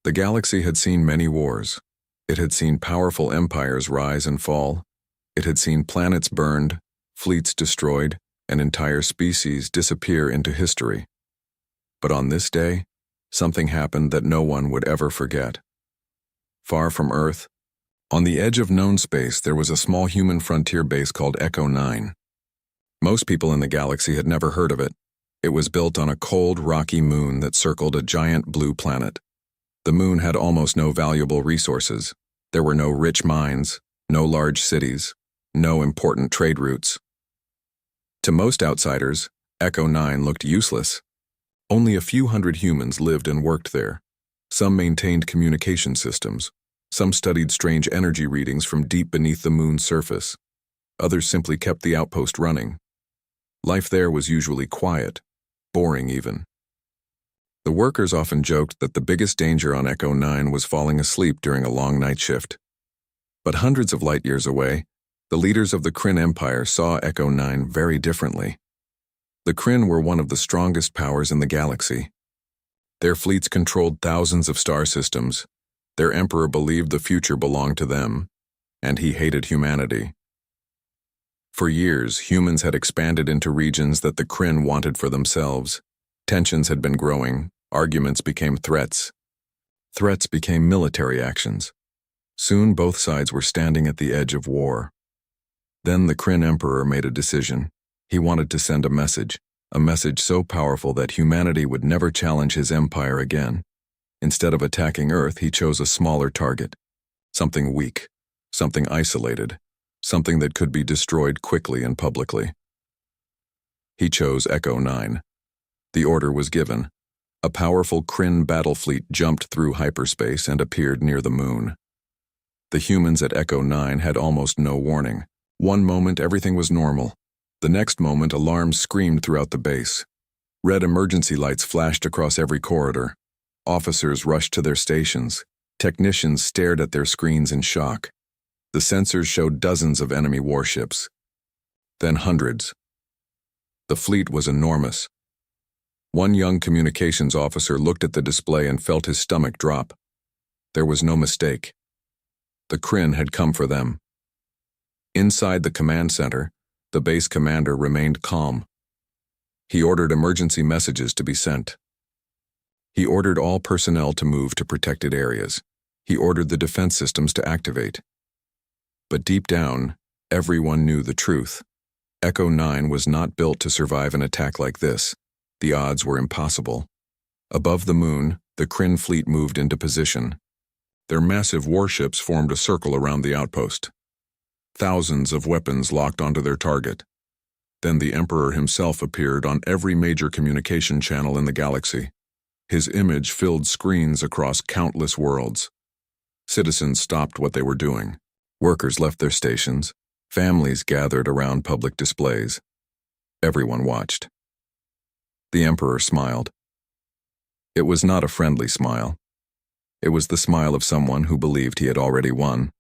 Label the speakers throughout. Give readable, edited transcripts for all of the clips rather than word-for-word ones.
Speaker 1: The galaxy had seen many wars. It had seen powerful empires rise and fall. It had seen planets burned, fleets destroyed, and entire species disappear into history. But on this day, something happened that no one would ever forget. Far from Earth, on the edge of known space, there was a small human frontier base called Echo 9. Most people in the galaxy had never heard of it. It was built on a cold, rocky moon that circled a giant blue planet. The moon had almost no valuable resources. There were no rich mines, no large cities, no important trade routes. To most outsiders, Echo 9 looked useless. Only a few hundred humans lived and worked there. Some maintained communication systems. Some studied strange energy readings from deep beneath the moon's surface. Others simply kept the outpost running. Life there was usually quiet, boring even. The workers often joked that the biggest danger on Echo 9 was falling asleep during a long night shift. But hundreds of light years away, the leaders of the Krynn Empire saw Echo 9 very differently. The Krynn were one of the strongest powers in the galaxy. Their fleets controlled thousands of star systems. Their emperor believed the future belonged to them, and he hated humanity. For years, humans had expanded into regions that the Krynn wanted for themselves. Tensions had been growing, arguments became threats. Threats became military actions. Soon both sides were standing at the edge of war. Then the Krynn Emperor made a decision. He wanted to send a message so powerful that humanity would never challenge his empire again. Instead of attacking Earth, he chose a smaller target. Something weak, something isolated, something that could be destroyed quickly and publicly. He chose Echo 9. The order was given. A powerful Krynn battle fleet jumped through hyperspace and appeared near the moon. The humans at Echo 9 had almost no warning. One moment everything was normal. The next moment alarms screamed throughout the base. Red emergency lights flashed across every corridor. Officers rushed to their stations. Technicians stared at their screens in shock. The sensors showed dozens of enemy warships. Then hundreds. The fleet was enormous. One young communications officer looked at the display and felt his stomach drop. There was no mistake. The Krynn had come for them. Inside the command center, the base commander remained calm. He ordered emergency messages to be sent. He ordered all personnel to move to protected areas. He ordered the defense systems to activate. But deep down, everyone knew the truth. Echo 9 was not built to survive an attack like this. The odds were impossible. Above the moon, the Krynn fleet moved into position. Their massive warships formed a circle around the outpost. Thousands of weapons locked onto their target. Then the Emperor himself appeared on every major communication channel in the galaxy. His image filled screens across countless worlds. Citizens stopped what they were doing. Workers left their stations. Families gathered around public displays. Everyone watched. The Emperor smiled. It was not a friendly smile. It was the smile of someone who believed he had already won.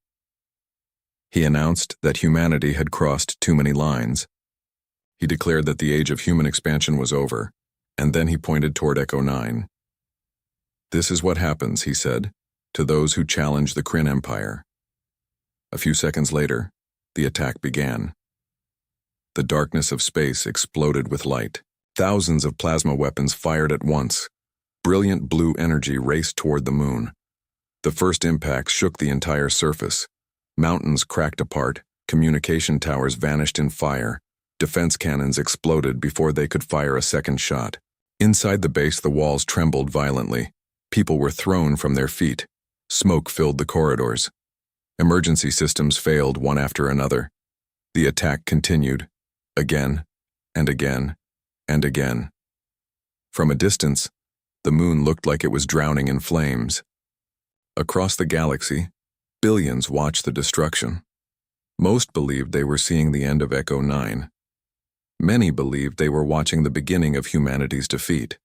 Speaker 1: He announced that humanity had crossed too many lines. He declared that the age of human expansion was over, and then he pointed toward Echo 9. This is what happens, he said, to those who challenge the Krynn Empire. A few seconds later, the attack began. The darkness of space exploded with light. Thousands of plasma weapons fired at once. Brilliant blue energy raced toward the moon. The first impact shook the entire surface. Mountains cracked apart, communication towers vanished in fire. Defense cannons exploded before they could fire a second shot. Inside the base, the walls trembled violently. People were thrown from their feet. Smoke filled the corridors. Emergency systems failed one after another. The attack continued, again and again and again. From a distance, the moon looked like it was drowning in flames. Across the galaxy, billions watched the destruction. Most believed they were seeing the end of Echo 9. Many believed they were watching the beginning of humanity's defeat.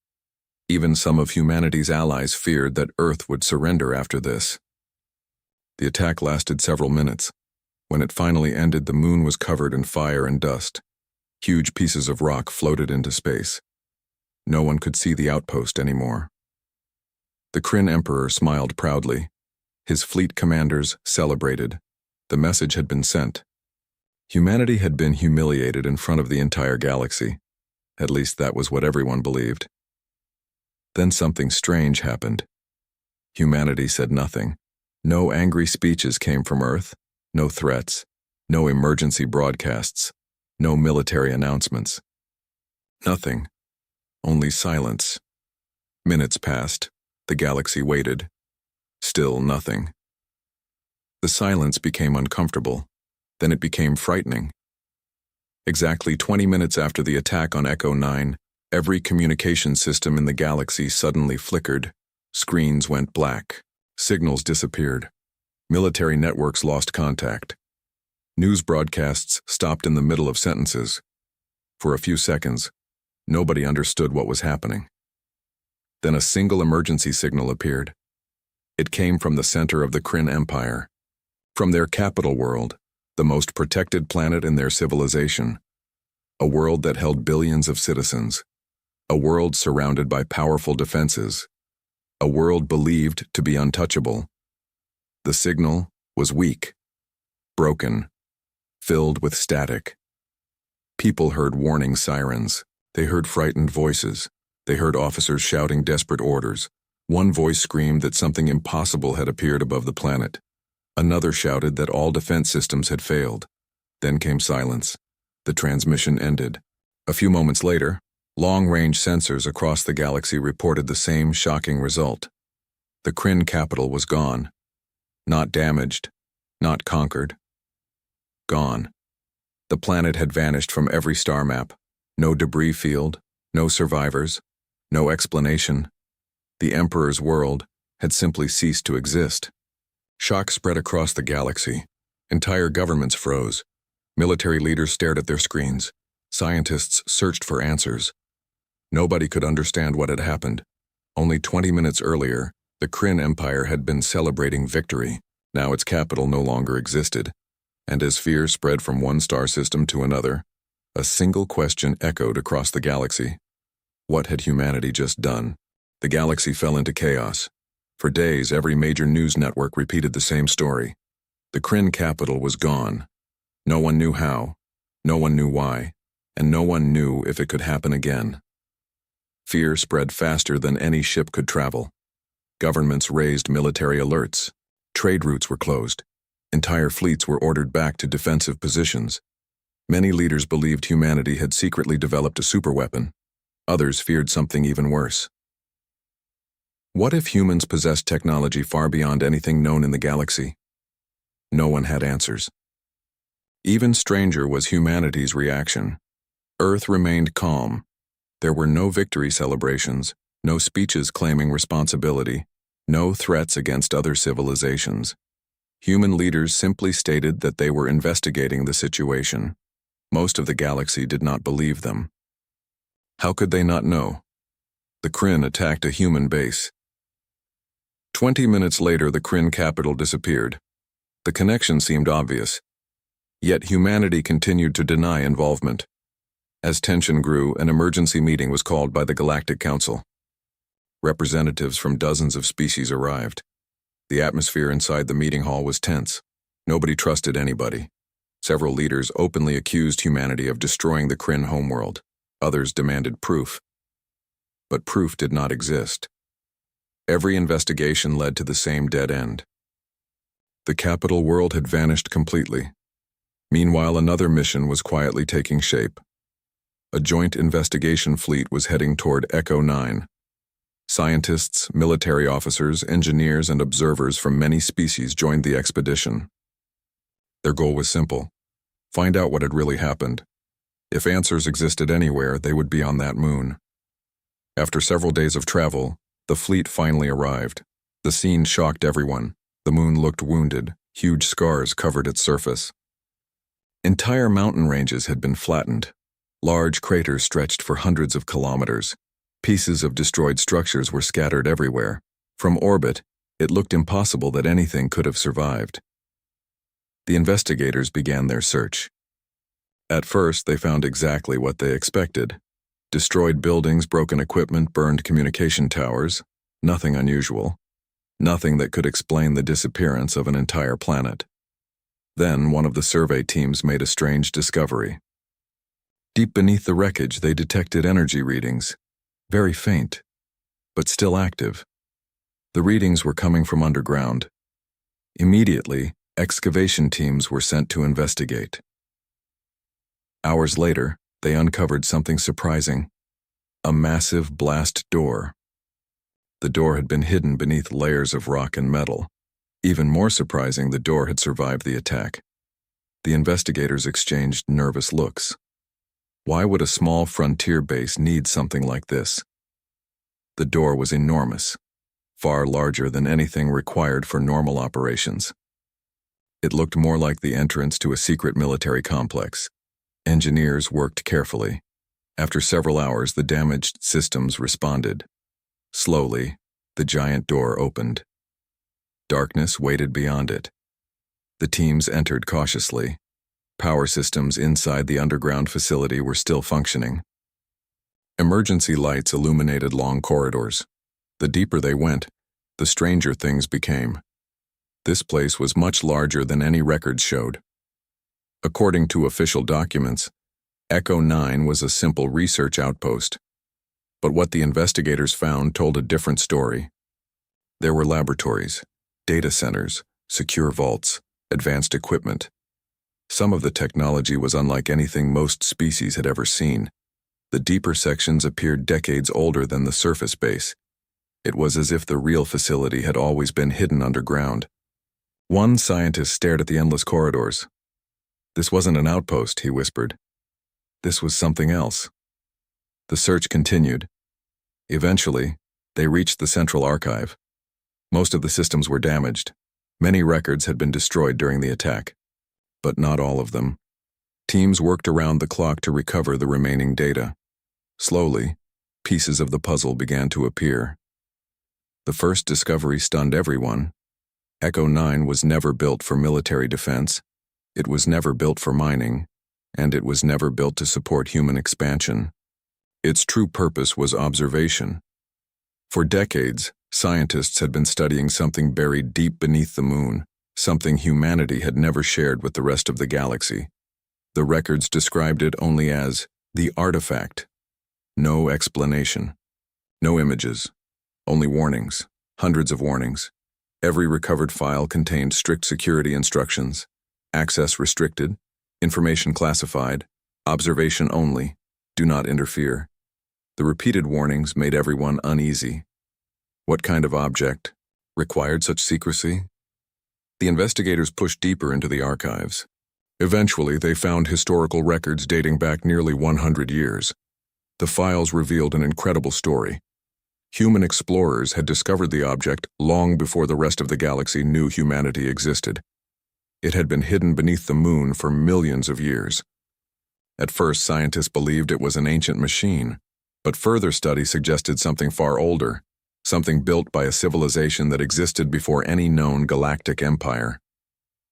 Speaker 1: Even some of humanity's allies feared that Earth would surrender after this. The attack lasted several minutes. When it finally ended, the moon was covered in fire and dust. Huge pieces of rock floated into space. No one could see the outpost anymore. The Krynn Emperor smiled proudly. His fleet commanders celebrated. The message had been sent. Humanity had been humiliated in front of the entire galaxy. At least that was what everyone believed. Then something strange happened. Humanity said nothing. No angry speeches came from Earth, no threats, no emergency broadcasts, no military announcements. Nothing. Only silence. Minutes passed. The galaxy waited. Still nothing. The silence became uncomfortable. Then it became frightening. Exactly 20 minutes after the attack on Echo 9, every communication system in the galaxy suddenly flickered. Screens went black. Signals disappeared. Military networks lost contact. News broadcasts stopped in the middle of sentences. For a few seconds, nobody understood what was happening. Then a single emergency signal appeared. It came from the center of the Krynn Empire, from their capital world, the most protected planet in their civilization, a world that held billions of citizens, a world surrounded by powerful defenses, a world believed to be untouchable. The signal was weak, broken, filled with static. People heard warning sirens. They heard frightened voices. They heard officers shouting desperate orders. One voice screamed that something impossible had appeared above the planet. Another shouted that all defense systems had failed. Then came silence. The transmission ended. A few moments later, long-range sensors across the galaxy reported the same shocking result. The Krynn capital was gone. Not damaged, not conquered. Gone. The planet had vanished from every star map. No debris field, no survivors, no explanation. The Emperor's world had simply ceased to exist. Shock spread across the galaxy. Entire governments froze. Military leaders stared at their screens. Scientists searched for answers. Nobody could understand what had happened. Only 20 minutes earlier, the Krynn Empire had been celebrating victory. Now its capital no longer existed. And as fear spread from one star system to another, a single question echoed across the galaxy. What had humanity just done? The galaxy fell into chaos. For days, every major news network repeated the same story. The Krynn capital was gone. No one knew how, no one knew why, and no one knew if it could happen again. Fear spread faster than any ship could travel. Governments raised military alerts. Trade routes were closed. Entire fleets were ordered back to defensive positions. Many leaders believed humanity had secretly developed a superweapon. Others feared something even worse. What if humans possessed technology far beyond anything known in the galaxy? No one had answers. Even stranger was humanity's reaction. Earth remained calm. There were no victory celebrations, no speeches claiming responsibility, no threats against other civilizations. Human leaders simply stated that they were investigating the situation. Most of the galaxy did not believe them. How could they not know? The Krynn attacked a human base. 20 minutes later, the Krynn capital disappeared. The connection seemed obvious. Yet humanity continued to deny involvement. As tension grew, an emergency meeting was called by the Galactic Council. Representatives from dozens of species arrived. The atmosphere inside the meeting hall was tense. Nobody trusted anybody. Several leaders openly accused humanity of destroying the Krynn homeworld. Others demanded proof. But proof did not exist. Every investigation led to the same dead end. The capital world had vanished completely. Meanwhile, another mission was quietly taking shape. A joint investigation fleet was heading toward Echo 9. Scientists, military officers, engineers, and observers from many species joined the expedition. Their goal was simple: find out what had really happened. If answers existed anywhere, they would be on that moon. After several days of travel, the fleet finally arrived. The scene shocked everyone. The moon looked wounded. Huge scars covered its surface. Entire mountain ranges had been flattened. Large craters stretched for hundreds of kilometers. Pieces of destroyed structures were scattered everywhere. From orbit, it looked impossible that anything could have survived. The investigators began their search. At first, they found exactly what they expected: destroyed buildings, broken equipment, burned communication towers. Nothing unusual. Nothing that could explain the disappearance of an entire planet. Then one of the survey teams made a strange discovery. Deep beneath the wreckage, they detected energy readings, very faint, but still active. The readings were coming from underground. Immediately, excavation teams were sent to investigate. Hours later, they uncovered something surprising: a massive blast door. The door had been hidden beneath layers of rock and metal. Even more surprising, the door had survived the attack. The investigators exchanged nervous looks. Why would a small frontier base need something like this? The door was enormous, far larger than anything required for normal operations. It looked more like the entrance to a secret military complex. Engineers worked carefully. After several hours, the damaged systems responded. Slowly, the giant door opened. Darkness waited beyond it. The teams entered cautiously. Power systems inside the underground facility were still functioning. Emergency lights illuminated long corridors. The deeper they went, the stranger things became. This place was much larger than any records showed. According to official documents, Echo 9 was a simple research outpost. But what the investigators found told a different story. There were laboratories, data centers, secure vaults, advanced equipment. Some of the technology was unlike anything most species had ever seen. The deeper sections appeared decades older than the surface base. It was as if the real facility had always been hidden underground. One scientist stared at the endless corridors. "This wasn't an outpost," he whispered. "This was something else." The search continued. Eventually, they reached the central archive. Most of the systems were damaged. Many records had been destroyed during the attack. But not all of them. Teams worked around the clock to recover the remaining data. Slowly, pieces of the puzzle began to appear. The first discovery stunned everyone. Echo 9 was never built for military defense. It was never built for mining, and it was never built to support human expansion. Its true purpose was observation. For decades, scientists had been studying something buried deep beneath the moon, something humanity had never shared with the rest of the galaxy. The records described it only as the artifact. No explanation. No images. Only warnings. Hundreds of warnings. Every recovered file contained strict security instructions. Access restricted. Information classified. Observation only. Do not interfere. The repeated warnings made everyone uneasy. What kind of object required such secrecy? The investigators pushed deeper into the archives. Eventually, they found historical records dating back nearly 100 years. The files revealed an incredible story. Human explorers had discovered the object long before the rest of the galaxy knew humanity existed. It had been hidden beneath the moon for millions of years. At first, scientists believed it was an ancient machine, but further study suggested something far older. Something built by a civilization that existed before any known galactic empire.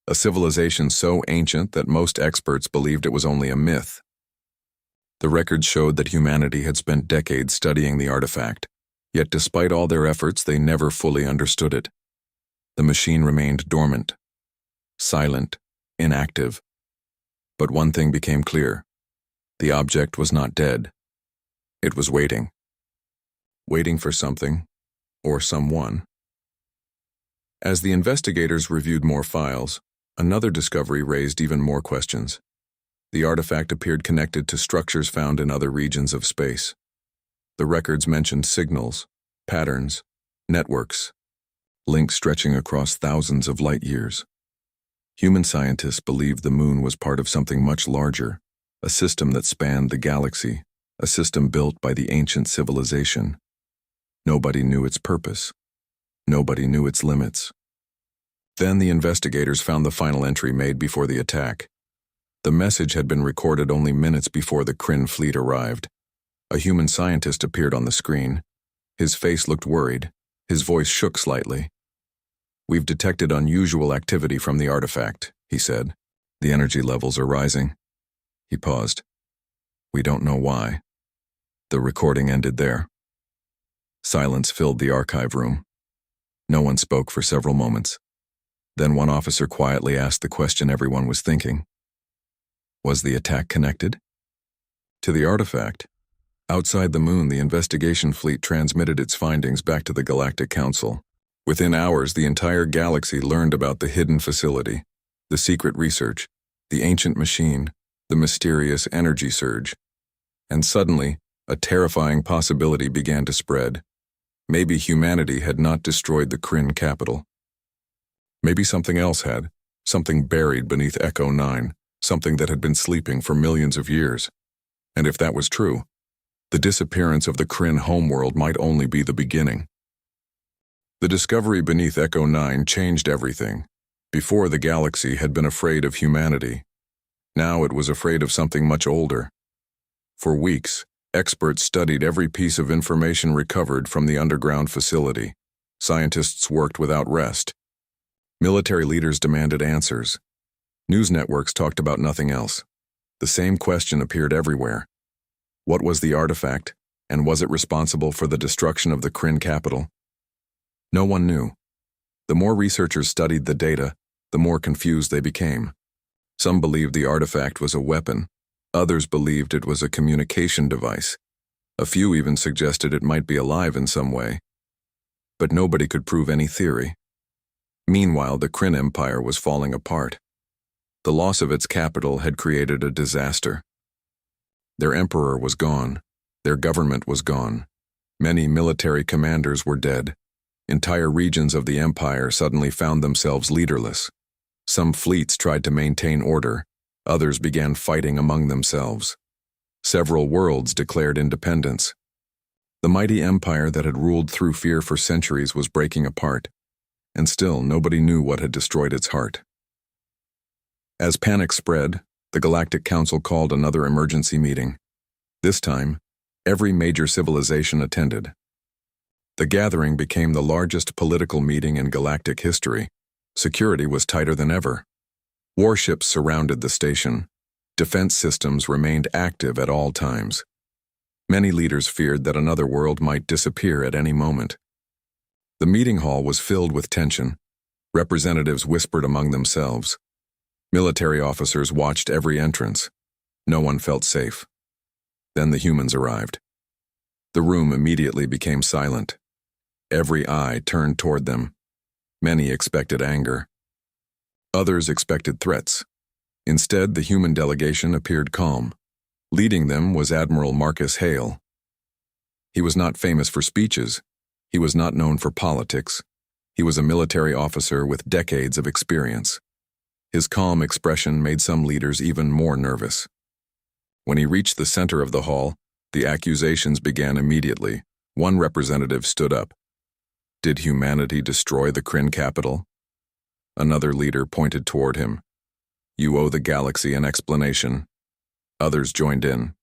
Speaker 1: A civilization so ancient that most experts believed it was only a myth. The records showed that humanity had spent decades studying the artifact, yet despite all their efforts, they never fully understood it. The machine remained dormant, silent, inactive. But one thing became clear. The object was not dead. It was waiting. Waiting for something. Or someone. As the investigators reviewed more files, another discovery raised even more questions. The artifact appeared connected to structures found in other regions of space. The records mentioned signals, patterns, networks, links stretching across thousands of light years. Human scientists believed the moon was part of something much larger, a system that spanned the galaxy, a system built by the ancient civilization. Nobody knew its purpose. Nobody knew its limits. Then the investigators found the final entry made before the attack. The message had been recorded only minutes before the Krynn fleet arrived. A human scientist appeared on the screen. His face looked worried. His voice shook slightly. "We've detected unusual activity from the artifact," he said. "The energy levels are rising." He paused. "We don't know why." The recording ended there. Silence filled the archive room. No one spoke for several moments. Then one officer quietly asked the question everyone was thinking. Was the attack connected to the artifact? Outside the moon, the investigation fleet transmitted its findings back to the Galactic Council. Within hours, the entire galaxy learned about the hidden facility, the secret research, the ancient machine, the mysterious energy surge. And suddenly, a terrifying possibility began to spread. Maybe humanity had not destroyed the Krynn capital. Maybe something else had, something buried beneath Echo 9, something that had been sleeping for millions of years. And if that was true, the disappearance of the Krynn homeworld might only be the beginning. The discovery beneath Echo 9 changed everything. Before, the galaxy had been afraid of humanity. Now it was afraid of something much older. For weeks, experts studied every piece of information recovered from the underground facility. Scientists worked without rest. Military leaders demanded answers. News networks talked about nothing else. The same question appeared everywhere. What was the artifact, and was it responsible for the destruction of the Krynn capital? No one knew. The more researchers studied the data, the more confused they became. Some believed the artifact was a weapon. Others believed it was a communication device. A few even suggested it might be alive in some way. But nobody could prove any theory. Meanwhile, the Krynn Empire was falling apart. The loss of its capital had created a disaster. Their emperor was gone. Their government was gone. Many military commanders were dead. Entire regions of the empire suddenly found themselves leaderless. Some fleets tried to maintain order. Others began fighting among themselves. Several worlds declared independence. The mighty empire that had ruled through fear for centuries was breaking apart, and still nobody knew what had destroyed its heart. As panic spread, the Galactic Council called another emergency meeting. This time, every major civilization attended. The gathering became the largest political meeting in galactic history. Security was tighter than ever. Warships surrounded the station. Defense systems remained active at all times. Many leaders feared that another world might disappear at any moment. The meeting hall was filled with tension. Representatives whispered among themselves. Military officers watched every entrance. No one felt safe. Then the humans arrived. The room immediately became silent. Every eye turned toward them. Many expected anger. Others expected threats. Instead, the human delegation appeared calm. Leading them was Admiral Marcus Hale. He was not famous for speeches. He was not known for politics. He was a military officer with decades of experience. His calm expression made some leaders even more nervous. When he reached the center of the hall, the accusations began immediately. One representative stood up. Did humanity destroy the Krynn capital? Another leader pointed toward him. You owe the galaxy an explanation. Others joined in.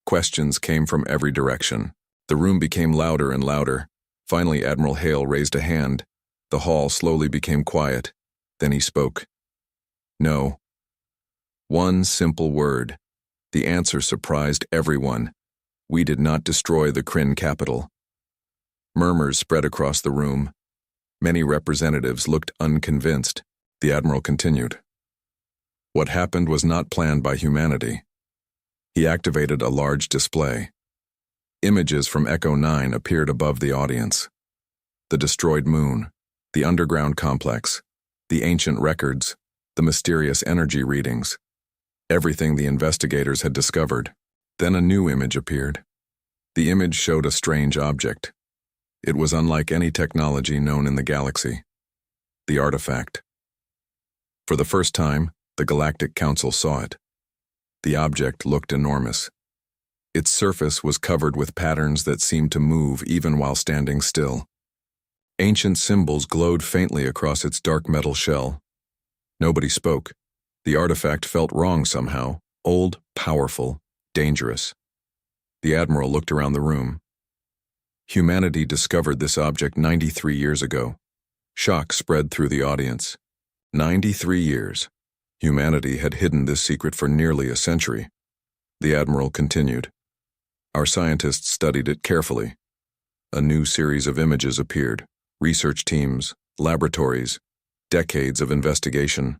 Speaker 1: Questions came from every direction. The room became louder and louder. Finally, Admiral Hale raised a hand. The hall slowly became quiet. Then he spoke. No. One simple word. The answer surprised everyone. We did not destroy the Krynn capital. Murmurs spread across the room. Many representatives looked unconvinced. The Admiral continued. What happened was not planned by humanity. He activated a large display. Images from Echo 9 appeared above the audience. The destroyed moon, the underground complex, the ancient records, the mysterious energy readings. Everything the investigators had discovered. Then a new image appeared. The image showed a strange object. It was unlike any technology known in the galaxy. The artifact. For the first time, the Galactic Council saw it. The object looked enormous. Its surface was covered with patterns that seemed to move even while standing still. Ancient symbols glowed faintly across its dark metal shell. Nobody spoke. The artifact felt wrong somehow, old, powerful, dangerous. The Admiral looked around the room. Humanity discovered this object 93 years ago. Shock spread through the audience. 93 years. Humanity had hidden this secret for nearly a century. The Admiral continued. Our scientists studied it carefully. A new series of images appeared. Research teams, laboratories, decades of investigation.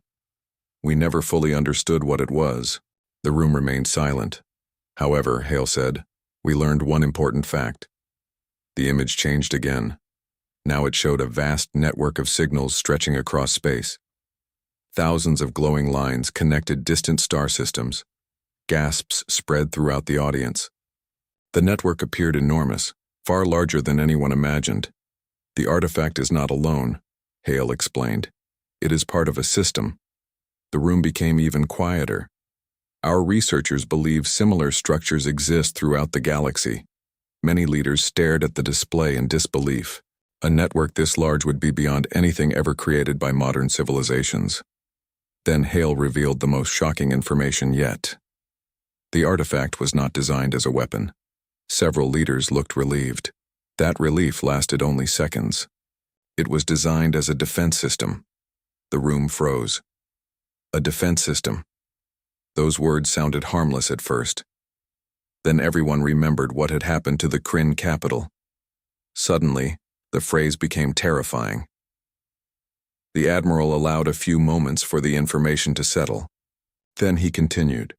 Speaker 1: We never fully understood what it was. The room remained silent. However, Hale said, we learned one important fact. The image changed again. Now it showed a vast network of signals stretching across space. Thousands of glowing lines connected distant star systems. Gasps spread throughout the audience. The network appeared enormous, far larger than anyone imagined. The artifact is not alone, Hale explained. It is part of a system. The room became even quieter. Our researchers believe similar structures exist throughout the galaxy. Many leaders stared at the display in disbelief. A network this large would be beyond anything ever created by modern civilizations. Then Hale revealed the most shocking information yet. The artifact was not designed as a weapon. Several leaders looked relieved. That relief lasted only seconds. It was designed as a defense system. The room froze. A defense system. Those words sounded harmless at first. Then everyone remembered what had happened to the Krynn capital. Suddenly, the phrase became terrifying. The Admiral allowed a few moments for the information to settle. Then he continued.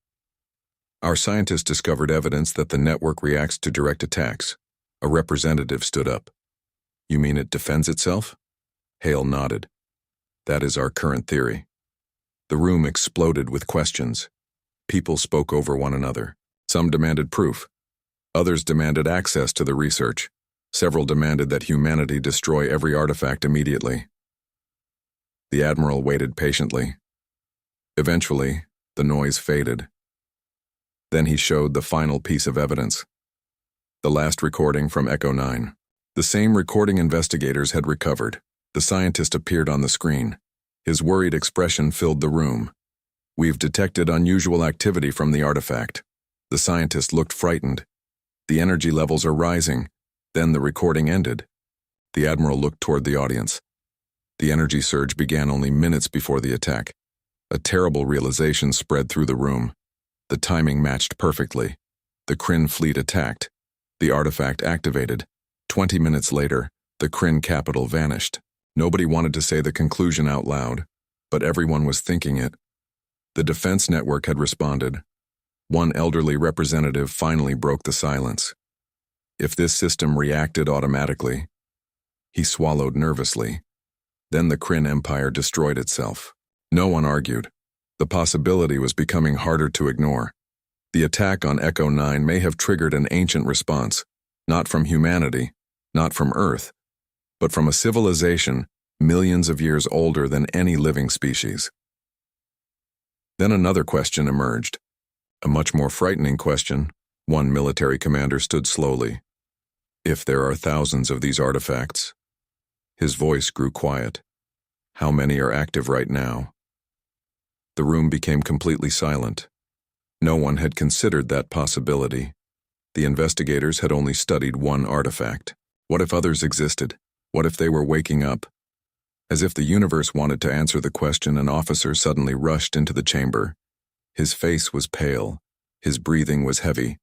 Speaker 1: Our scientists discovered evidence that the network reacts to direct attacks. A representative stood up. You mean it defends itself? Hale nodded. That is our current theory. The room exploded with questions. People spoke over one another. Some demanded proof. Others demanded access to the research. Several demanded that humanity destroy every artifact immediately. The Admiral waited patiently. Eventually, the noise faded. Then he showed the final piece of evidence. The last recording from Echo 9. The same recording investigators had recovered. The scientist appeared on the screen. His worried expression filled the room. We've detected unusual activity from the artifact. The scientist looked frightened. The energy levels are rising. Then the recording ended. The Admiral looked toward the audience. The energy surge began only minutes before the attack. A terrible realization spread through the room. The timing matched perfectly. The Krynn fleet attacked. The artifact activated. 20 minutes later, the Krynn capital vanished. Nobody wanted to say the conclusion out loud, but everyone was thinking it. The defense network had responded. One elderly representative finally broke the silence. If this system reacted automatically, he swallowed nervously. Then the Krynn Empire destroyed itself. No one argued. The possibility was becoming harder to ignore. The attack on Echo 9 may have triggered an ancient response, not from humanity, not from Earth, but from a civilization millions of years older than any living species. Then another question emerged. A much more frightening question. One military commander stood slowly. If there are thousands of these artifacts, his voice grew quiet. How many are active right now? The room became completely silent. No one had considered that possibility. The investigators had only studied one artifact. What if others existed? What if they were waking up? As if the universe wanted to answer the question, an officer suddenly rushed into the chamber. His face was pale. His breathing was heavy.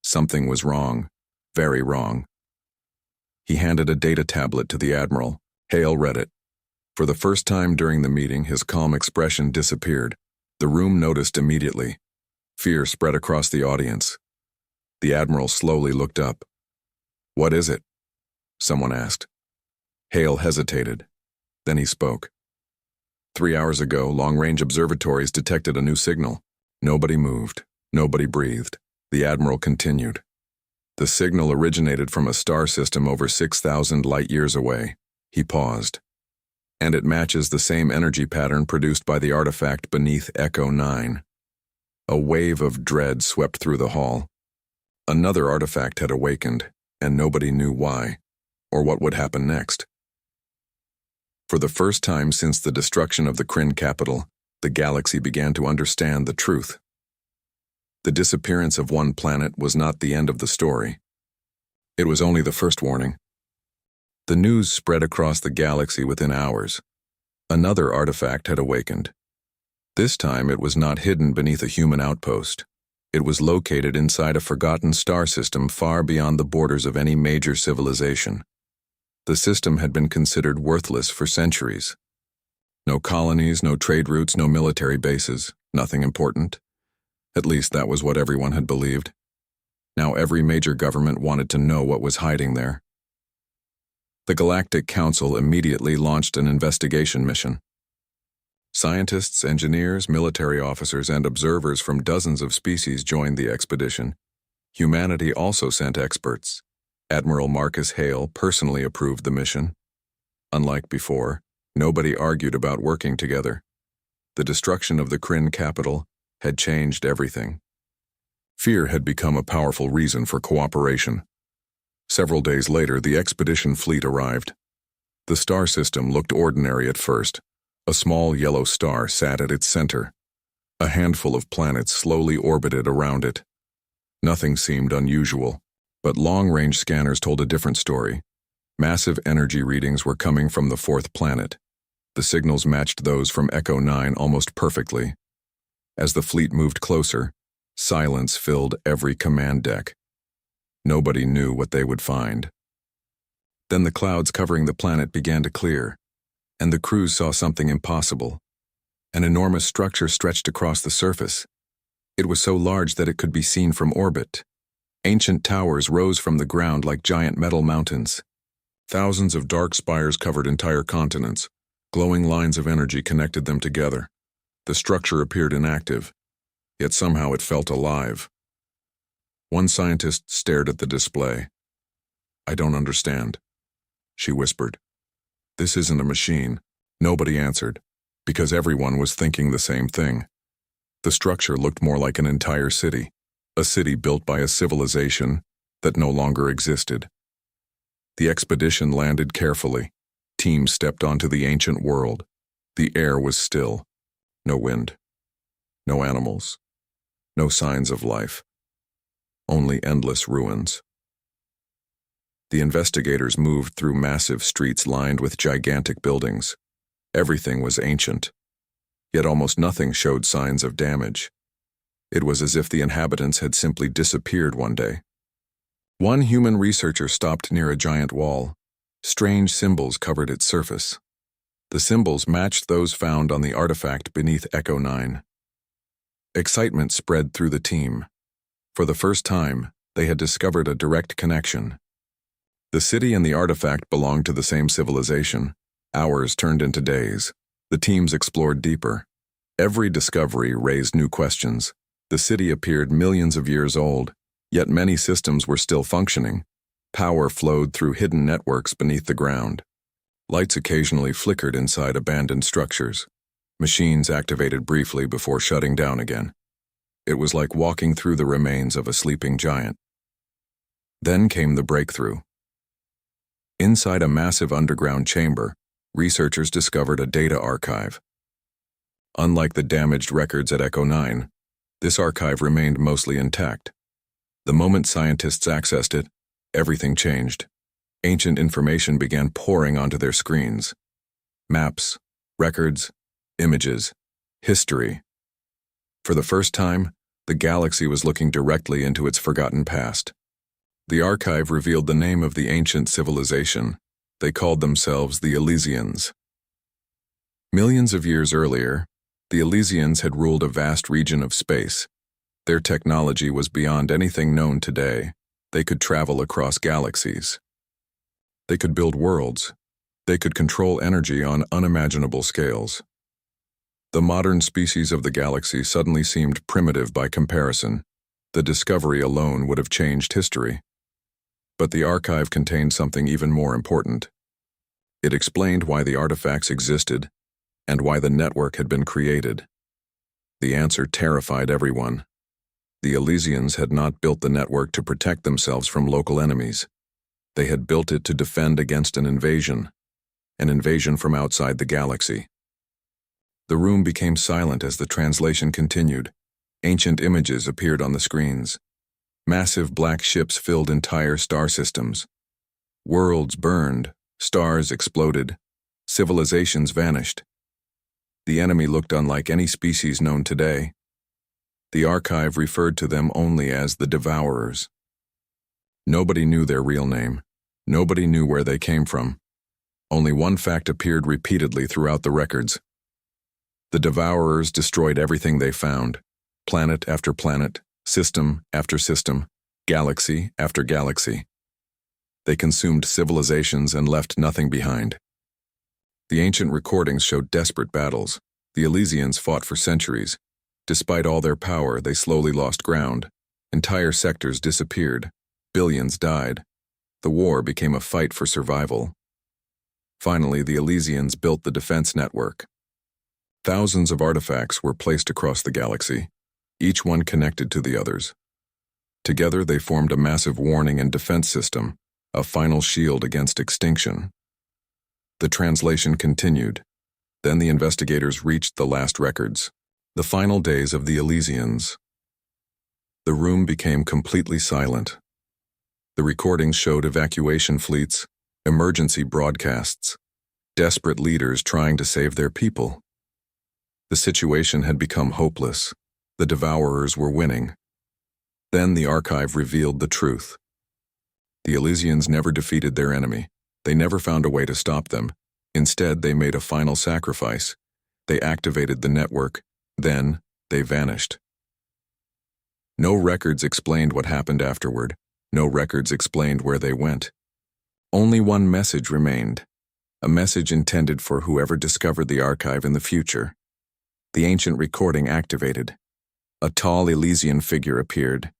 Speaker 1: Something was wrong. Very wrong. He handed a data tablet to the Admiral. Hale read it. For the first time during the meeting, his calm expression disappeared. The room noticed immediately. Fear spread across the audience. The Admiral slowly looked up. What is it? Someone asked. Hale hesitated. Then he spoke. 3 hours ago, long-range observatories detected a new signal. Nobody moved. Nobody breathed. The Admiral continued. The signal originated from a star system over 6,000 light-years away. He paused. And it matches the same energy pattern produced by the artifact beneath Echo 9. A wave of dread swept through the hall. Another artifact had awakened, and nobody knew why, or what would happen next. For the first time since the destruction of the Krynn capital, the galaxy began to understand the truth. The disappearance of one planet was not the end of the story. It was only the first warning. The news spread across the galaxy within hours. Another artifact had awakened. This time it was not hidden beneath a human outpost. It was located inside a forgotten star system far beyond the borders of any major civilization. The system had been considered worthless for centuries. No colonies, no trade routes, no military bases, nothing important. At least that was what everyone had believed. Now every major government wanted to know what was hiding there. The Galactic Council immediately launched an investigation mission. Scientists, engineers, military officers, and observers from dozens of species joined the expedition. Humanity also sent experts. Admiral Marcus Hale personally approved the mission. Unlike before, nobody argued about working together. The destruction of the Krynn capital had changed everything. Fear had become a powerful reason for cooperation. Several days later, the expedition fleet arrived. The star system looked ordinary at first. A small yellow star sat at its center. A handful of planets slowly orbited around it. Nothing seemed unusual, but long-range scanners told a different story. Massive energy readings were coming from the fourth planet. The signals matched those from Echo 9 almost perfectly. As the fleet moved closer, silence filled every command deck. Nobody knew what they would find. Then the clouds covering the planet began to clear, and the crews saw something impossible. An enormous structure stretched across the surface. It was so large that it could be seen from orbit. Ancient towers rose from the ground like giant metal mountains. Thousands of dark spires covered entire continents. Glowing lines of energy connected them together. The structure appeared inactive, yet somehow it felt alive. One scientist stared at the display. "I don't understand," she whispered. "This isn't a machine." Nobody answered, because everyone was thinking the same thing. The structure looked more like an entire city, a city built by a civilization that no longer existed. The expedition landed carefully. Teams stepped onto the ancient world. The air was still. No wind. No animals. No signs of life. Only endless ruins. The investigators moved through massive streets lined with gigantic buildings. Everything was ancient. Yet almost nothing showed signs of damage. It was as if the inhabitants had simply disappeared one day. One human researcher stopped near a giant wall. Strange symbols covered its surface. The symbols matched those found on the artifact beneath Echo 9. Excitement spread through the team. For the first time, they had discovered a direct connection. The city and the artifact belonged to the same civilization. Hours turned into days. The teams explored deeper. Every discovery raised new questions. The city appeared millions of years old, yet many systems were still functioning. Power flowed through hidden networks beneath the ground. Lights occasionally flickered inside abandoned structures. Machines activated briefly before shutting down again. It was like walking through the remains of a sleeping giant. Then came the breakthrough. Inside a massive underground chamber, researchers discovered a data archive. Unlike the damaged records at Echo 9, this archive remained mostly intact. The moment scientists accessed it, everything changed. Ancient information began pouring onto their screens. Maps, records, images, history. For the first time, the galaxy was looking directly into its forgotten past. The archive revealed the name of the ancient civilization. They called themselves the Elysians. Millions of years earlier, the Elysians had ruled a vast region of space. Their technology was beyond anything known today. They could travel across galaxies. They could build worlds. They could control energy on unimaginable scales. The modern species of the galaxy suddenly seemed primitive by comparison. The discovery alone would have changed history. But the archive contained something even more important. It explained why the artifacts existed and why the network had been created. The answer terrified everyone. The Elysians had not built the network to protect themselves from local enemies. They had built it to defend against an invasion from outside the galaxy. The room became silent as the translation continued. Ancient images appeared on the screens. Massive black ships filled entire star systems. Worlds burned, stars exploded, civilizations vanished. The enemy looked unlike any species known today. The archive referred to them only as the Devourers. Nobody knew their real name. Nobody knew where they came from. Only one fact appeared repeatedly throughout the records. The Devourers destroyed everything they found, planet after planet, system after system, galaxy after galaxy. They consumed civilizations and left nothing behind. The ancient recordings showed desperate battles. The Elysians fought for centuries. Despite all their power, they slowly lost ground. Entire sectors disappeared. Billions died. The war became a fight for survival. Finally, the Elysians built the defense network. Thousands of artifacts were placed across the galaxy, each one connected to the others. Together, they formed a massive warning and defense system, a final shield against extinction. The translation continued. Then the investigators reached the last records, the final days of the Elysians. The room became completely silent. The recordings showed evacuation fleets, emergency broadcasts, desperate leaders trying to save their people. The situation had become hopeless. The Devourers were winning. Then the archive revealed the truth. The Elysians never defeated their enemy. They never found a way to stop them. Instead, they made a final sacrifice. They activated the network. Then, they vanished. No records explained what happened afterward. No records explained where they went. Only one message remained. A message intended for whoever discovered the archive in the future. The ancient recording activated. A tall Elysian figure appeared.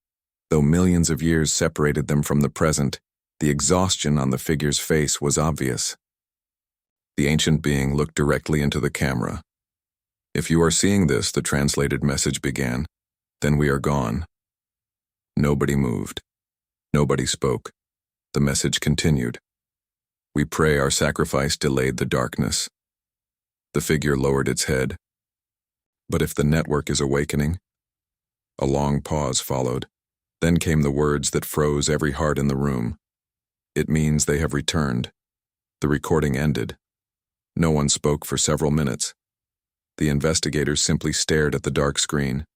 Speaker 1: Though millions of years separated them from the present, the exhaustion on the figure's face was obvious. The ancient being looked directly into the camera. "If you are seeing this," the translated message began, "then we are gone." Nobody moved. Nobody spoke. The message continued. "We pray our sacrifice delayed the darkness." The figure lowered its head. "But if the network is awakening?" A long pause followed. Then came the words that froze every heart in the room. "It means they have returned." The recording ended. No one spoke for several minutes. The investigators simply stared at the dark screen.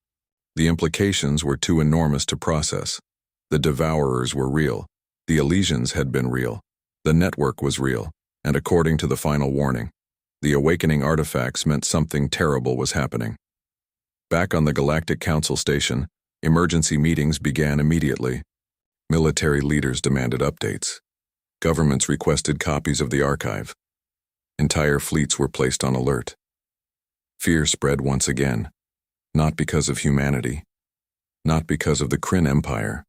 Speaker 1: The implications were too enormous to process. The Devourers were real. The Elysians had been real. The network was real. And according to the final warning, the awakening artifacts meant something terrible was happening. Back on the Galactic Council station, emergency meetings began immediately. Military leaders demanded updates. Governments requested copies of the archive. Entire fleets were placed on alert. Fear spread once again, not because of humanity, not because of the Krynn Empire,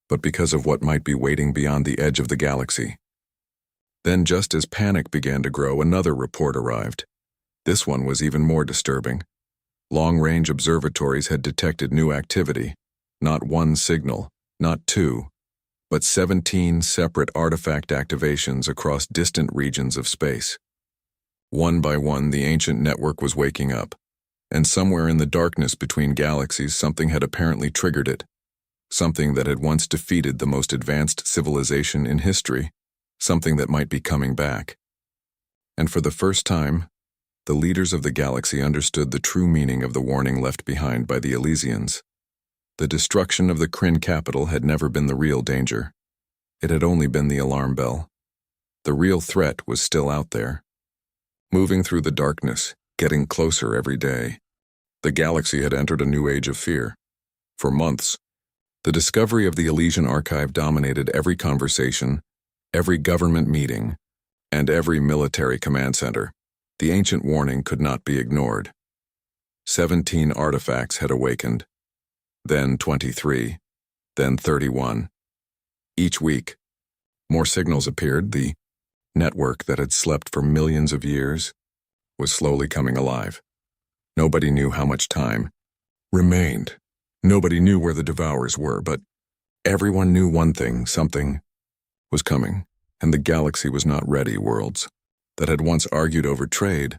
Speaker 1: but because of what might be waiting beyond the edge of the galaxy. Then, just as panic began to grow, another report arrived. This one was even more disturbing. Long-range observatories had detected new activity. Not one signal, not two, but 17 separate artifact activations across distant regions of space. One by one, the ancient network was waking up, and somewhere in the darkness between galaxies, something had apparently triggered it. Something that had once defeated the most advanced civilization in history. Something that might be coming back. And for the first time, the leaders of the galaxy understood the true meaning of the warning left behind by the Elysians. The destruction of the Krynn capital had never been the real danger. It had only been the alarm bell. The real threat was still out there. Moving through the darkness, getting closer every day. The galaxy had entered a new age of fear. For months, the discovery of the Elysian archive dominated every conversation, every government meeting, and every military command center. The ancient warning could not be ignored. 17 artifacts had awakened, then 23, then 31. Each week, more signals appeared. The network that had slept for millions of years was slowly coming alive. Nobody knew how much time remained. Nobody knew where the Devourers were, but everyone knew one thing: something was coming, and the galaxy was not ready. Worlds that had once argued over trade,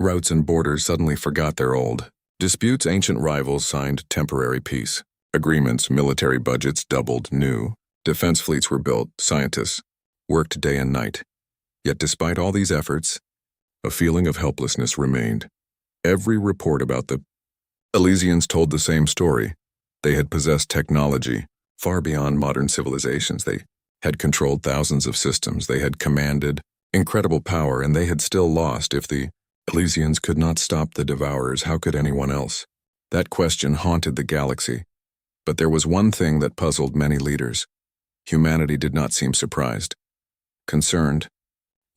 Speaker 1: routes and borders suddenly forgot their old disputes. Ancient rivals signed temporary peace agreements, military budgets doubled, new defense fleets were built, scientists worked day and night. Yet despite all these efforts, a feeling of helplessness remained. Every report about the Elysians told the same story. They had possessed technology far beyond modern civilizations. They had controlled thousands of systems. They had commanded incredible power, and they had still lost. If the Elysians could not stop the Devourers, how could anyone else? That question haunted the galaxy. But there was one thing that puzzled many leaders. Humanity did not seem surprised. Concerned,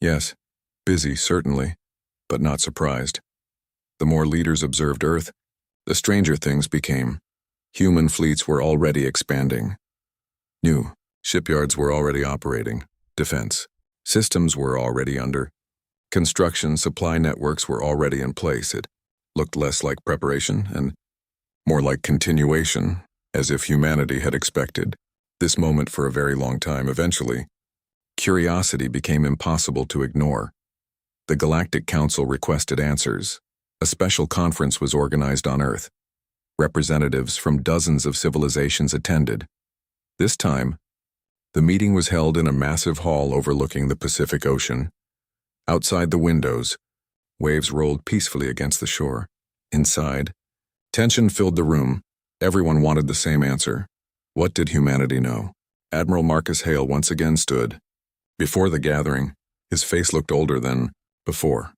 Speaker 1: yes. Busy, certainly, but not surprised. The more leaders observed Earth, the stranger things became. Human fleets were already expanding. New shipyards were already operating. Defense systems were already under construction. Supply networks were already in place. It looked less like preparation and more like continuation, as if humanity had expected this moment for a very long time. Eventually, curiosity became impossible to ignore. The Galactic Council requested answers. A special conference was organized on Earth. Representatives from dozens of civilizations attended. This time, the meeting was held in a massive hall overlooking the Pacific Ocean. Outside the windows, waves rolled peacefully against the shore. Inside, tension filled the room. Everyone wanted the same answer. What did humanity know? Admiral Marcus Hale once again stood before the gathering. His face looked older than before.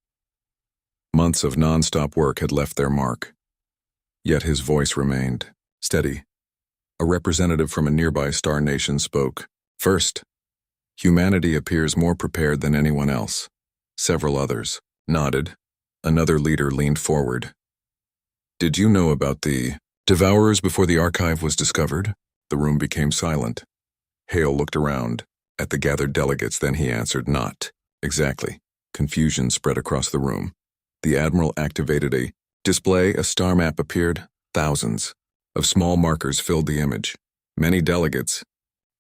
Speaker 1: Months of non-stop work had left their mark. Yet his voice remained steady. A representative from a nearby star nation spoke. First, humanity appears more prepared than anyone else. Several others nodded. Another leader leaned forward. Did you know about the Devourers before the archive was discovered? The room became silent. Hale looked around at the gathered delegates, then he answered, not exactly. Confusion spread across the room. The Admiral activated a display. A star map appeared. Thousands of small markers filled the image. Many delegates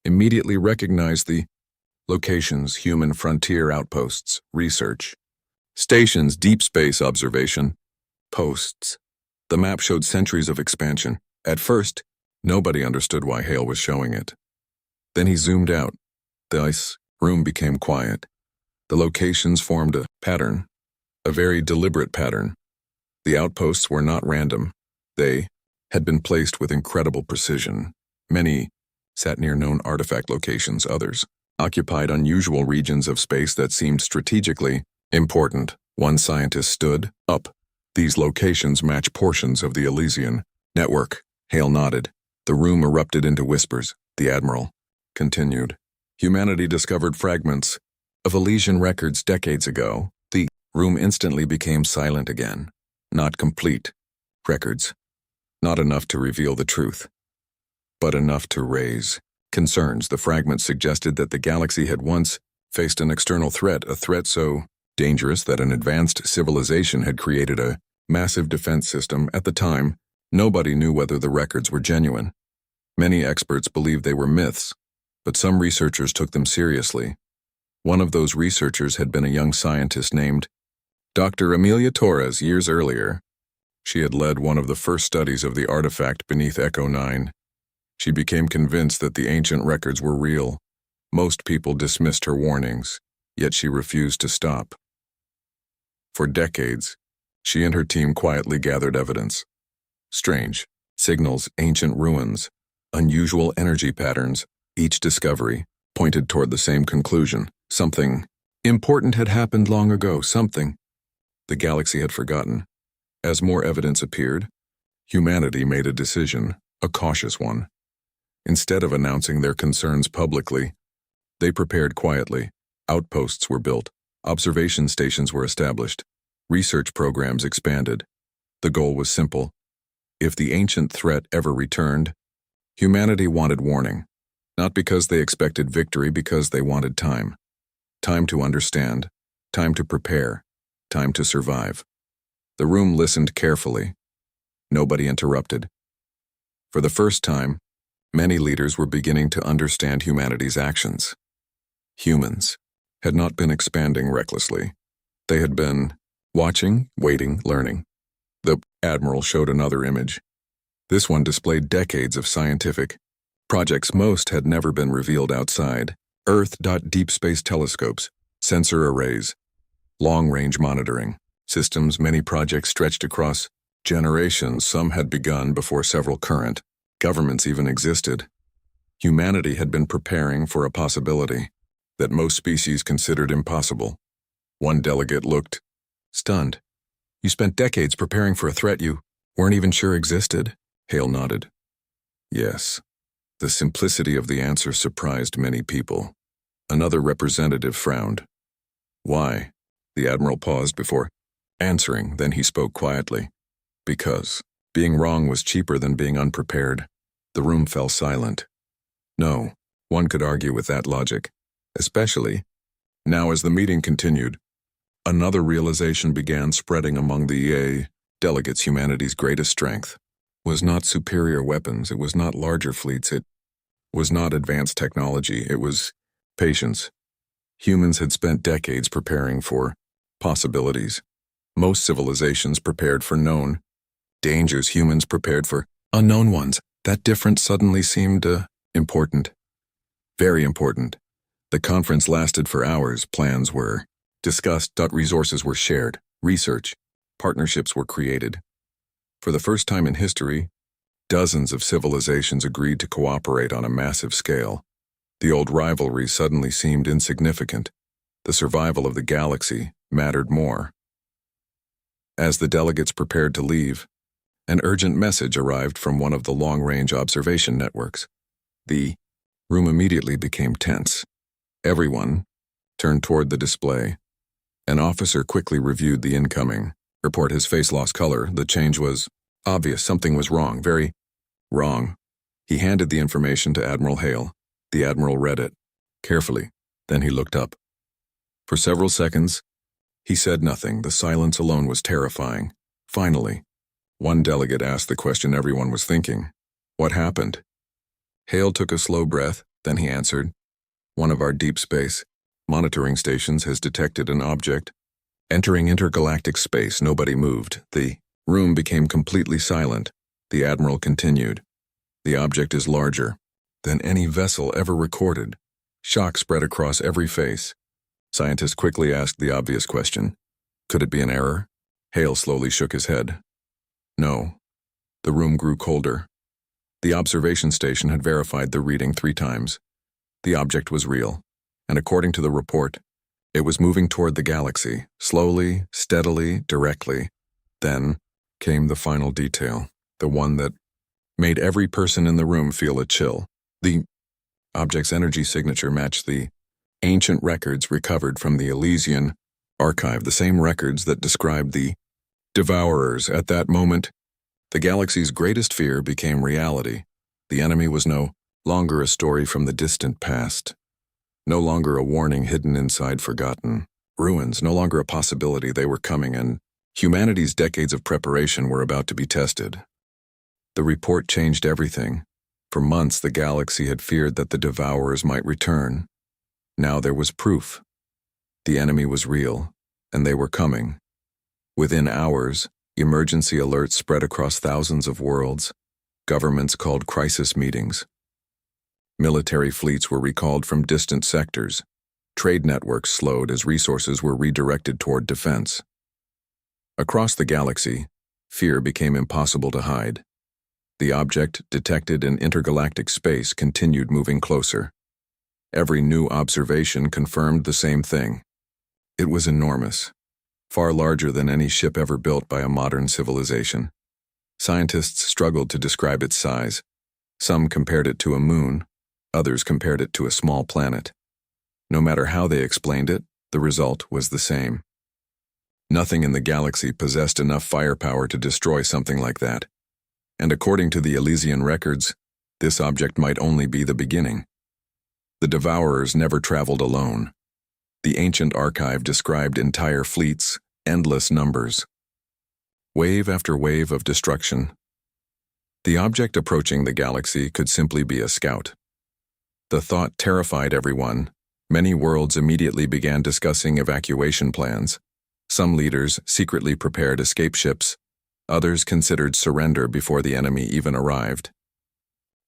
Speaker 1: immediately recognized the locations: human frontier outposts, research stations, deep space observation posts. The map showed centuries of expansion. At first, nobody understood why Hale was showing it. Then he zoomed out. The ice room became quiet. The locations formed a pattern, a very deliberate pattern. The outposts were not random. They had been placed with incredible precision. Many sat near known artifact locations. Others occupied unusual regions of space that seemed strategically important. One scientist stood up. These locations match portions of the Elysian network. Hale nodded. The room erupted into whispers. The Admiral continued. Humanity discovered fragments of Elysian records decades ago. The room instantly became silent again. Not complete records. Not enough to reveal the truth, but enough to raise concerns. The fragments suggested that the galaxy had once faced an external threat, a threat so dangerous that an advanced civilization had created a massive defense system. At the time, nobody knew whether the records were genuine. Many experts believed they were myths, but some researchers took them seriously. One of those researchers had been a young scientist named Dr. Amelia Torres. Years earlier, she had led one of the first studies of the artifact beneath Echo 9. She became convinced that the ancient records were real. Most people dismissed her warnings, yet she refused to stop. For decades, she and her team quietly gathered evidence. Strange signals, ancient ruins, unusual energy patterns. Each discovery pointed toward the same conclusion. Something important had happened long ago. Something the galaxy had forgotten. As more evidence appeared, humanity made a decision, a cautious one. Instead of announcing their concerns publicly, they prepared quietly. Outposts were built. Observation stations were established. Research programs expanded. The goal was simple. If the ancient threat ever returned, humanity wanted warning. Not because they expected victory, because they wanted time. Time to understand. Time to prepare. Time to survive. The room listened carefully. Nobody interrupted. For the first time, many leaders were beginning to understand humanity's actions. Humans had not been expanding recklessly. They had been watching, waiting, learning. The Admiral showed another image. This one displayed decades of scientific projects. Most had never been revealed outside. Earth. Deep space telescopes, sensor arrays, long-range monitoring systems. Many projects stretched across Generations, some had begun before several current governments even existed. Humanity had been preparing for a possibility that most species considered impossible. One delegate looked stunned. "You spent decades preparing for a threat you weren't even sure existed?" Hale nodded. "Yes." The simplicity of the answer surprised many people. Another representative frowned. "Why?" The admiral paused before answering, then he spoke quietly. "Because being wrong was cheaper than being unprepared." The room fell silent. No, one could argue with that logic. Especially now as the meeting continued, another realization began spreading among the EA delegates. Humanity's greatest strength was not superior weapons, it was not larger fleets, it was not advanced technology, it was patience. Humans had spent decades preparing for possibilities. Most civilizations prepared for known dangers, humans prepared for unknown ones. That difference suddenly seemed important. Very important. The conference lasted for hours, plans were discussed, resources were shared, research, partnerships were created. For the first time in history, dozens of civilizations agreed to cooperate on a massive scale. The old rivalry suddenly seemed insignificant. The survival of the galaxy mattered more. As the delegates prepared to leave, an urgent message arrived from one of the long-range observation networks. The room immediately became tense. Everyone turned toward the display. An officer quickly reviewed the incoming report. His face lost color. The change was obvious. Something was wrong, very wrong. He handed the information to Admiral Hale. The admiral read it carefully. Then he looked up. For several seconds, he said nothing. The silence alone was terrifying. Finally, one delegate asked the question everyone was thinking. "What happened?" Hale took a slow breath, then he answered. "One of our deep space monitoring stations has detected an object entering intergalactic space." Nobody moved. The room became completely silent. The admiral continued. "The object is larger than any vessel ever recorded." Shock spread across every face. Scientists quickly asked the obvious question. Could it be an error? Hale slowly shook his head. No. The room grew colder. The observation station had verified the reading 3 times. The object was real, and according to the report, it was moving toward the galaxy, slowly, steadily, directly. Then came the final detail, the one that made every person in the room feel a chill. The object's energy signature matched the ancient records recovered from the Elysian archive, the same records that described the Devourers. At that moment, the galaxy's greatest fear became reality. The enemy was no longer a story from the distant past, no longer a warning hidden inside forgotten ruins, no longer a possibility. They were coming, and humanity's decades of preparation were about to be tested. The report changed everything. For months, the galaxy had feared that the Devourers might return. Now there was proof. The enemy was real, and they were coming. Within hours, emergency alerts spread across thousands of worlds. Governments called crisis meetings. Military fleets were recalled from distant sectors. Trade networks slowed as resources were redirected toward defense. Across the galaxy, fear became impossible to hide. The object, detected in intergalactic space, continued moving closer. Every new observation confirmed the same thing. It was enormous, far larger than any ship ever built by a modern civilization. Scientists struggled to describe its size. Some compared it to a moon, others compared it to a small planet. No matter how they explained it, the result was the same. Nothing in the galaxy possessed enough firepower to destroy something like that. And according to the Elysian records, this object might only be the beginning. The Devourers never traveled alone. The ancient archive described entire fleets, endless numbers. Wave after wave of destruction. The object approaching the galaxy could simply be a scout. The thought terrified everyone. Many worlds immediately began discussing evacuation plans. Some leaders secretly prepared escape ships. Others considered surrender before the enemy even arrived.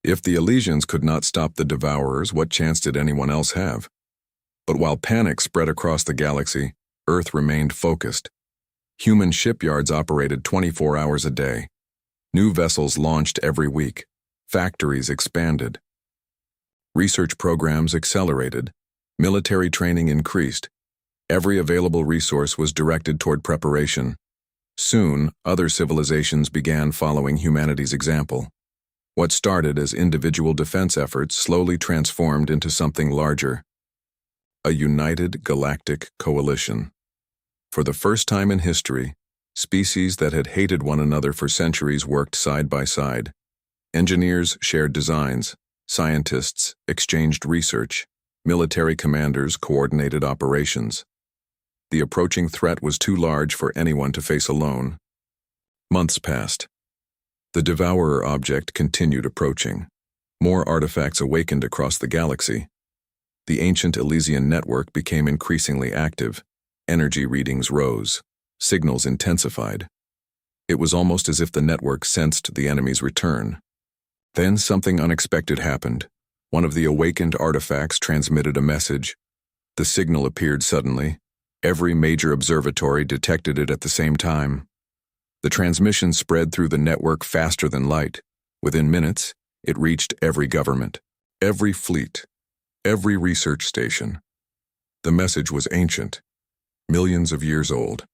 Speaker 1: If the Elysians could not stop the Devourers, what chance did anyone else have? But while panic spread across the galaxy, Earth remained focused. Human shipyards operated 24 hours a day. New vessels launched every week. Factories expanded. Research programs accelerated. Military training increased. Every available resource was directed toward preparation. Soon, other civilizations began following humanity's example. What started as individual defense efforts slowly transformed into something larger. A united galactic coalition. For the first time in history, species that had hated one another for centuries worked side by side. Engineers shared designs, scientists exchanged research, military commanders coordinated operations. The approaching threat was too large for anyone to face alone. Months passed. The Devourer object continued approaching. More artifacts awakened across the galaxy. The ancient Elysian network became increasingly active. Energy readings rose. Signals intensified. It was almost as if the network sensed the enemy's return. Then something unexpected happened. One of the awakened artifacts transmitted a message. The signal appeared suddenly. Every major observatory detected it at the same time. The transmission spread through the network faster than light. Within minutes, it reached every government, every fleet, every research station. The message was ancient, millions of years old.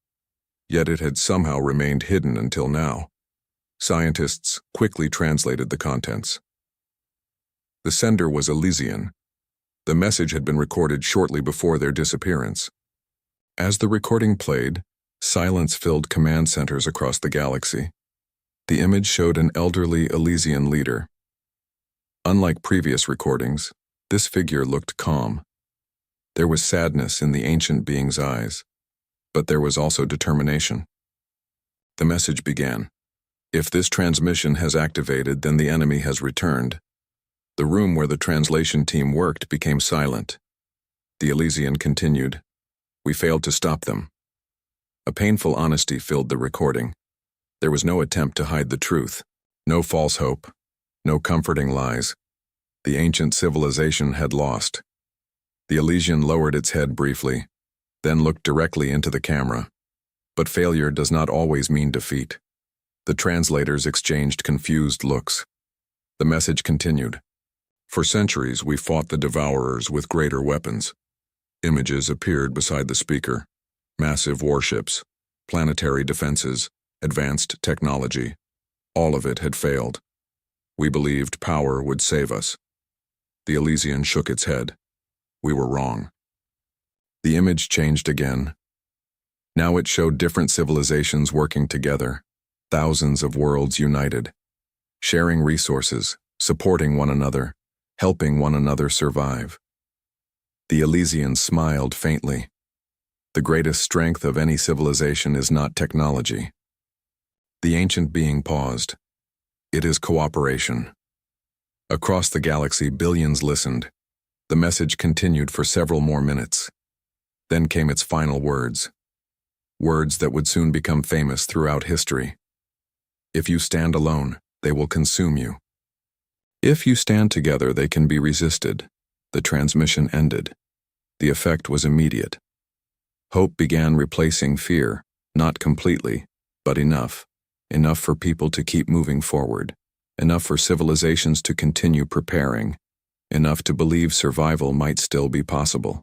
Speaker 1: Yet it had somehow remained hidden until now. Scientists quickly translated the contents. The sender was Elysian. The message had been recorded shortly before their disappearance. As the recording played, silence filled command centers across the galaxy. The image showed an elderly Elysian leader. Unlike previous recordings, this figure looked calm. There was sadness in the ancient being's eyes, but there was also determination. The message began. If this transmission has activated, then the enemy has returned. The room where the translation team worked became silent. The Elysian continued. We failed to stop them. A painful honesty filled the recording. There was no attempt to hide the truth, no false hope, no comforting lies. The ancient civilization had lost. The Elysian lowered its head briefly, then looked directly into the camera. But failure does not always mean defeat. The translators exchanged confused looks. The message continued. For centuries, we fought the Devourers with greater weapons. Images appeared beside the speaker. Massive warships, planetary defenses, advanced technology. All of it had failed. We believed power would save us. The Elysian shook its head. We were wrong. The image changed again. Now it showed different civilizations working together, thousands of worlds united, sharing resources, supporting one another, helping one another survive. The Elysian smiled faintly. The greatest strength of any civilization is not technology. The ancient being paused. It is cooperation. Across the galaxy, billions listened. The message continued for several more minutes. Then came its final words. Words that would soon become famous throughout history. If you stand alone, they will consume you. If you stand together, they can be resisted. The transmission ended. The effect was immediate. Hope began replacing fear, not completely, but enough. Enough for people to keep moving forward. Enough for civilizations to continue preparing. Enough to believe survival might still be possible.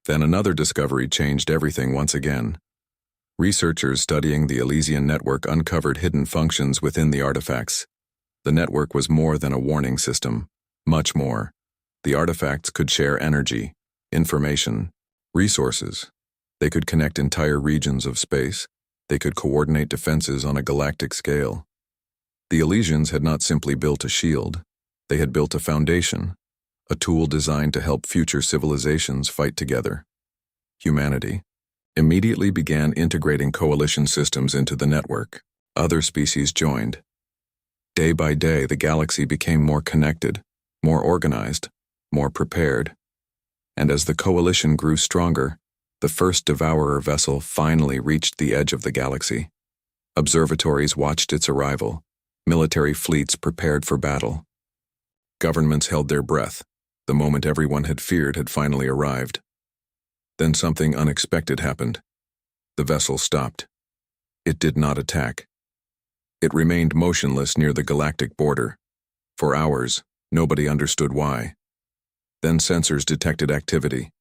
Speaker 1: Then another discovery changed everything once again. Researchers studying the Elysian network uncovered hidden functions within the artifacts. The network was more than a warning system, much more. The artifacts could share energy, information, resources. They could connect entire regions of space. They could coordinate defenses on a galactic scale. The Elysians had not simply built a shield. They had built a foundation, a tool designed to help future civilizations fight together. Humanity immediately began integrating coalition systems into the network. Other species joined. Day by day, the galaxy became more connected, more organized, more prepared. And as the coalition grew stronger, the first Devourer vessel finally reached the edge of the galaxy. Observatories watched its arrival. Military fleets prepared for battle. Governments held their breath. The moment everyone had feared had finally arrived. Then something unexpected happened. The vessel stopped. It did not attack. It remained motionless near the galactic border. For hours, nobody understood why. Then sensors detected activity.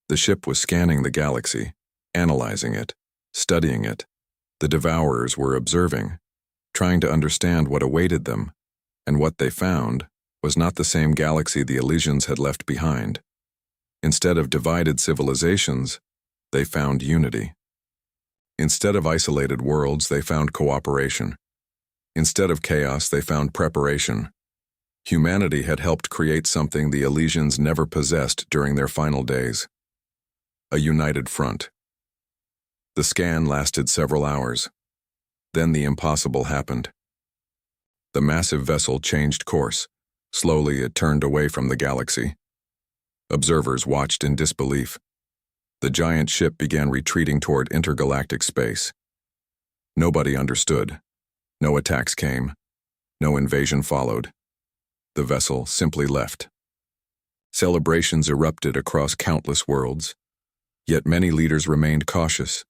Speaker 1: The ship was scanning the galaxy, analyzing it, studying it. The Devourers were observing, trying to understand what awaited them, and what they found was not the same galaxy the Elysians had left behind. Instead of divided civilizations, they found unity. Instead of isolated worlds, they found cooperation. Instead of chaos, they found preparation. Humanity had helped create something the Elysians never possessed during their final days: a united front. The scan lasted several hours. Then the impossible happened. The massive vessel changed course. Slowly, it turned away from the galaxy. Observers watched in disbelief. The giant ship began retreating toward intergalactic space. Nobody understood. No attacks came. No invasion followed. The vessel simply left. Celebrations erupted across countless worlds. Yet many leaders remained cautious.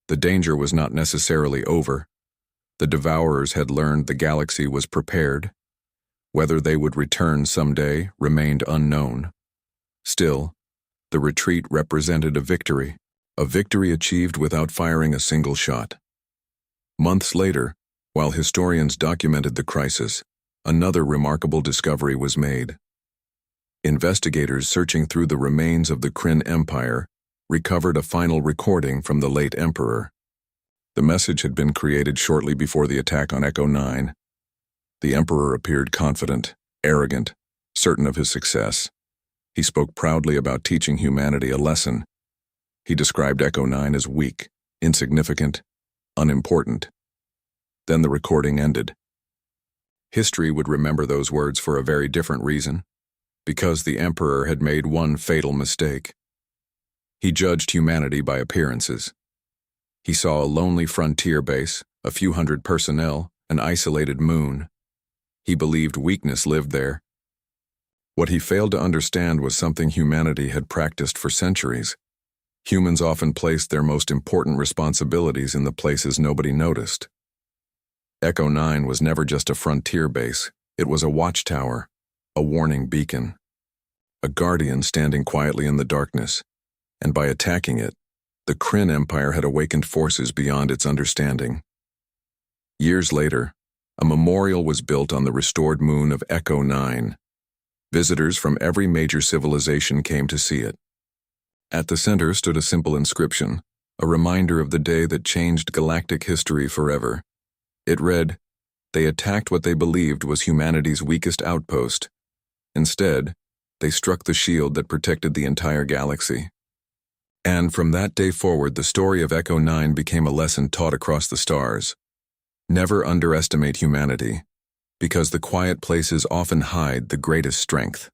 Speaker 1: The danger was not necessarily over. The Devourers had learned the galaxy was prepared. Whether they would return someday remained unknown. Still, the retreat represented a victory achieved without firing a single shot. Months later, while historians documented the crisis, another remarkable discovery was made. Investigators searching through the remains of the Krynn Empire recovered a final recording from the late Emperor. The message had been created shortly before the attack on Echo 9. The Emperor appeared confident, arrogant, certain of his success. He spoke proudly about teaching humanity a lesson. He described Echo 9 as weak, insignificant, unimportant. Then the recording ended. History would remember those words for a very different reason, because the Emperor had made one fatal mistake. He judged humanity by appearances. He saw a lonely frontier base, a few hundred personnel, an isolated moon. He believed weakness lived there. What he failed to understand was something humanity had practiced for centuries. Humans often placed their most important responsibilities in the places nobody noticed. Echo 9 was never just a frontier base. It was a watchtower, a warning beacon, a guardian standing quietly in the darkness. And by attacking it, the Krynn Empire had awakened forces beyond its understanding. Years later, a memorial was built on the restored moon of Echo 9. Visitors from every major civilization came to see it. At the center stood a simple inscription, a reminder of the day that changed galactic history forever. It read, "They attacked what they believed was humanity's weakest outpost. Instead, they struck the shield that protected the entire galaxy." And from that day forward, the story of Echo 9 became a lesson taught across the stars. Never underestimate humanity, because the quiet places often hide the greatest strength.